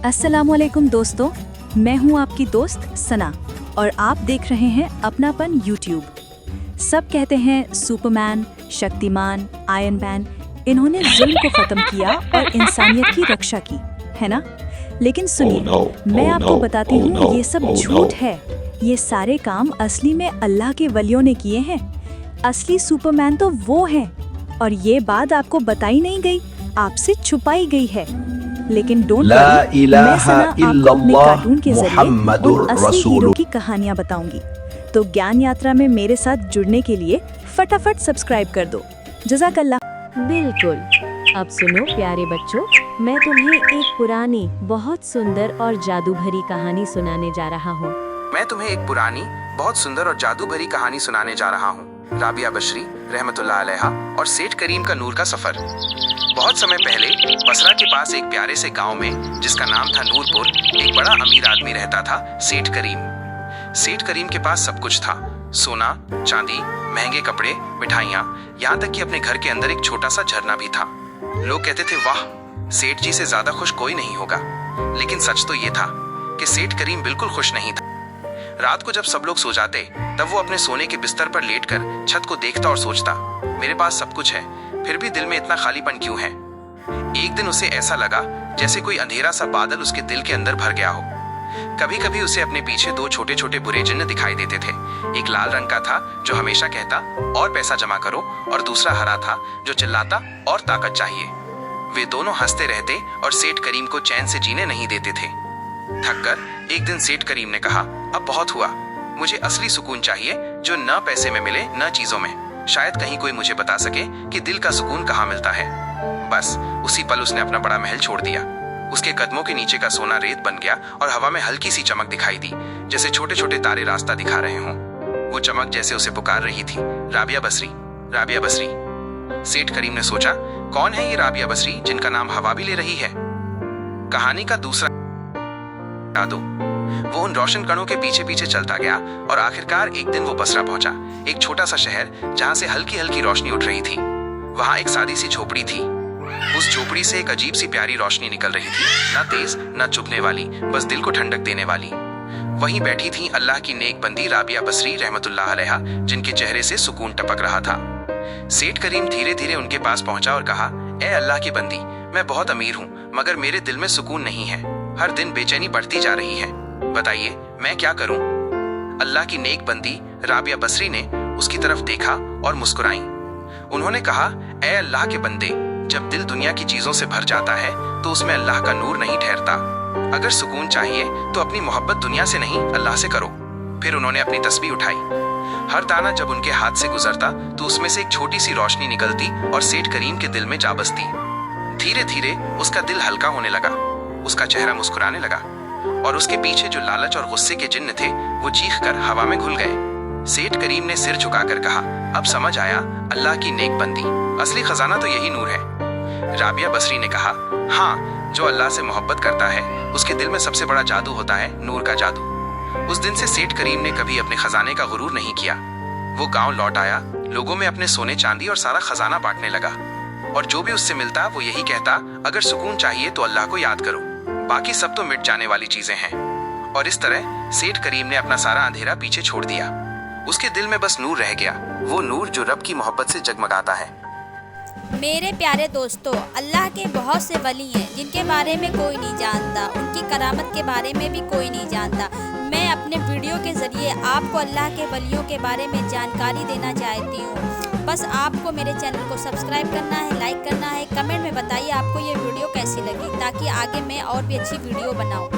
अस्सलामुअलैकुम दोस्तों, मैं हूं आपकी दोस्त सना और आप देख रहे हैं अपनापन यूट्यूब। सब कहते हैं सुपरमैन, शक्तिमान, आयरन मैन, इन्होंने जुल्म को खत्म किया और इंसानियत की रक्षा की, है ना? लेकिन सुनिए, मैं आपको बताती हूँ ये सब झूठ है। ये सारे काम असली में अल्लाह के वलियों ने किए हैं। असली सुपरमैन तो वो है और ये बात आपको बताई नहीं गई, आपसे छुपाई गई है। लेकिन डोंट वरी, मैं सना आपको अपने कार्टून के जरिए उन असली हीरो की कहानियां बताऊंगी। तो ज्ञान यात्रा में मेरे साथ जुड़ने के लिए फटाफट सब्सक्राइब कर दो। जज़ाकल्लाह। बिल्कुल। अब सुनो प्यारे बच्चों, मैं तुम्हें एक पुरानी, बहुत सुंदर और जादू भरी कहानी सुनाने जा रहा हूँ। मैं तुम्हें एक पुरानी, बहुत सुंदर और जादू भरी कहानी सुनाने जा रहा हूँ। राबिया बशरी रहमतुल्लाह अलैहा और सेठ करीम का नूर का सफर। बहुत समय पहले बसरा के पास एक प्यारे से गांव में, जिसका नाम था नूरपुर, एक बड़ा अमीर आदमी रहता था, सेठ करीम। सेठ करीम के पास सब कुछ था, सोना, चांदी, महंगे कपड़े, मिठाइयाँ, यहाँ तक कि अपने घर के अंदर एक छोटा सा झरना भी था। लोग कहते थे, वाह, सेठ जी से ज्यादा खुश कोई नहीं होगा। लेकिन सच तो ये था कि सेठ करीम बिल्कुल खुश नहीं था। रात को जब सब लोग सो जाते, तब वो अपने सोने के बिस्तर पर लेटकर छत को देखता और सोचता, मेरे पास सब कुछ है, फिर भी दिल में इतना खालीपन क्यों है? एक दिन उसे ऐसा लगा जैसे कोई अंधेरा सा बादल उसके दिल के अंदर भर गया हो। कभी कभी उसे अपने पीछे दो छोटे छोटे बुरे जिन्न दिखाई देते थे। एक लाल रंग का था जो हमेशा कहता और पैसा जमा करो, और दूसरा हरा था जो चिल्लाता और ताकत चाहिए। वे दोनों हंसते रहते और सेठ करीम को चैन से जीने नहीं देते थे। थककर एक दिन सेठ करीम ने कहा, अब बहुत हुआ, मुझे असली सुकून चाहिए जो न पैसे में मिले न चीजों में। शायद कहीं कोई मुझे बता सके कि दिल का सुकून कहाँ मिलता है। बस उसी पल उसने अपना बड़ा महल छोड़ दिया। उसके कदमों के नीचे का सोना रेत बन गया और हवा में हल्की सी चमक दिखाई दी, जैसे छोटे छोटे तारे रास्ता दिखा रहे हों। वो चमक जैसे उसे पुकार रही थी, राबिया बसरी, राबिया बसरी। सेठ करीम ने सोचा, कौन है ये राबिया बसरी जिनका नाम हवा भी ले रही है? कहानी का दूसरा दो। वो उन रोशन कणों के पीछे पीछे चलता गया और आखिरकार एक दिन वो बसरा पहुंचा, एक छोटा सा शहर जहां से हल्की हल्की रोशनी उठ रही थी। वहां एक सादी सी झोपड़ी थी। उस झोपड़ी से एक अजीब सी प्यारी रोशनी निकल रही थी, न तेज न चुभने वाली, बस दिल को ठंडक देने वाली। वहीं बैठी थी अल्लाह की नेक बंदी राबिया बसरी रहमतुल्लाह अलैहा, जिनके चेहरे से सुकून टपक रहा था। सेठ करीम धीरे धीरे उनके पास पहुंचा और कहा, ए अल्लाह की बंदी, मैं बहुत अमीर हूँ, मगर मेरे दिल में सुकून नहीं है। हर दिन बेचैनी बढ़ती जा रही है, बताइए मैं क्या करूं? अल्लाह की नेक बंदी राबिया बसरी ने उसकी तरफ देखा और मुस्कुराई। उन्होंने कहा, ए अल्लाह के बंदे, जब दिल दुनिया की चीजों से भर जाता है तो उसमें अल्लाह का नूर नहीं ठहरता। अगर सुकून चाहिए तो अपनी मोहब्बत दुनिया से नहीं, अल्लाह से करो। फिर उन्होंने अपनी तस्बीह उठाई। हर दाना जब उनके हाथ से गुजरता तो उसमें से एक छोटी सी रोशनी निकलती और सेठ करीम के दिल में जा बसती। धीरे धीरे उसका दिल हल्का होने लगा, उसका चेहरा मुस्कुराने लगा और उसके पीछे जो लालच और गुस्से के जिन्न थे वो चीखकर हवा में घुल गए। सेठ करीम ने सिर झुकाकर कहा, अब समझ आया अल्लाह की नेक बंदी, असली खजाना तो यही नूर है। राबिया बसरी ने कहा, हाँ, जो अल्लाह से मोहब्बत करता है उसके दिल में सबसे बड़ा जादू होता है नूर का जादू। उस दिन से सेठ करीम ने कभी अपने खजाने का गुरूर नहीं किया। वो गाँव लौट आया, लोगों में अपने सोने चांदी और सारा खजाना बांटने लगा और जो भी उससे मिलता वो यही कहता, अगर सुकून चाहिए तो अल्लाह को याद करो, बाकी सब तो मिट जाने वाली चीजें हैं। और इस तरह सेठ करीम ने अपना सारा अंधेरा पीछे छोड़ दिया। उसके दिल में बस नूर रह गया, वो नूर जो रब की मोहब्बत से जगमगाता है। मेरे प्यारे दोस्तों, अल्लाह के बहुत से वली हैं जिनके बारे में कोई नहीं जानता, उनकी करामत के बारे में भी कोई नहीं जानता। मैं अपने वीडियो के जरिए आपको अल्लाह के वलियों के बारे में जानकारी देना चाहती हूँ। बस आपको मेरे चैनल को सब्सक्राइब करना है, लाइक करना है, कमेंट में बताइए आपको ये वीडियो कैसी लगी, ताकि आगे मैं और भी अच्छी वीडियो बनाऊँ।